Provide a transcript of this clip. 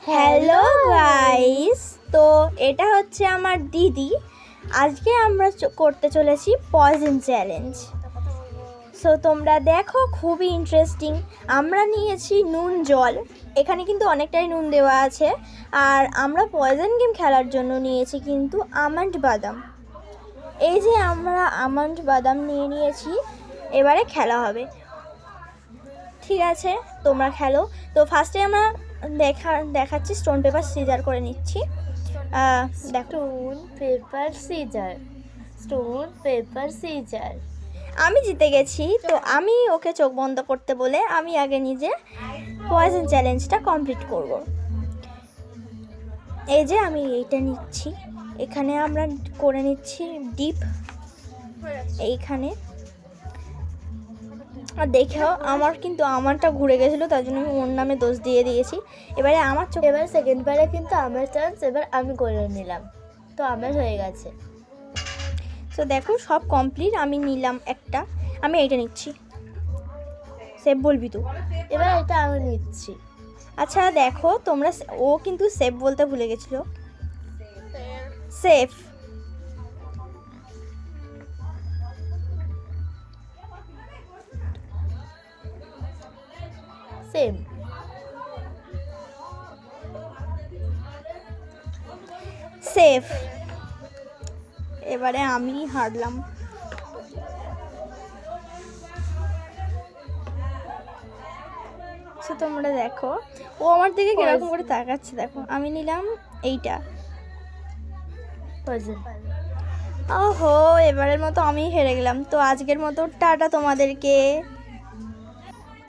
Hello guys, তো এটা হচ্ছে আমার দিদি। আজকে আমরা করতে চলেছি পয়জন চ্যালেঞ্জ। সো তোমরা দেখো, খুবই ইন্টারেস্টিং। আমরা নিয়েছি নুন জল, এখানে কিন্তু অনেকটাই নুন দেওয়া আছে। আর আমরা পয়জন গেম খেলার জন্য নিয়েছি কিন্তু আমন্ড বাদাম। এই যে আমরা আমন্ড বাদাম নিয়ে নিয়েছি, এবারে খেলা হবে। ঠিক আছে, তোমরা খেলো। তো ফার্স্টে আমরা দেখাচ্ছি স্টোন পেপার সিজার করে নিচ্ছি। Stone paper scissor, stone paper scissor. আমি জিতে গেছি, তো আমি ওকে চোখ বন্ধ করতে বলে আমি আগে নিজে পয়জন চ্যালেঞ্জটা কমপ্লিট করব। এই যে আমি এইটা নিচ্ছি, এখানে আমরা করে নিচ্ছি ডিপ এইখানে। আর দেখেও আমার কিন্তু আমারটা ঘুরে গেছিলো, তার জন্য আমি ওর নামে দোষ দিয়ে দিয়েছি। এবারে আমার চোখ, এবার সেকেন্ড বারে কিন্তু আমার চান্স, এবার আমি করে নিলাম, তো আমার হয়ে গেছে। তো দেখো সব কমপ্লিট, আমি নিলাম একটা, আমি এইটা নিচ্ছি। সেভ বলবি তো? এবার এটা আমি নিচ্ছি। আচ্ছা দেখো তোমরা, ও কিন্তু সেভ বলতে ভুলে গেছিলো। সেফ। সেম। সেফ। এবারে আমি হারলাম। সে তোমরা দেখো, ও আমার দিকে কিরকম করে তাকাচ্ছে। দেখো আমি নিলাম এইটা। পয়জন। ওহো, এবারের মতো আমি হেরে গেলাম। তো আজকের মতো টাটা তোমাদেরকে।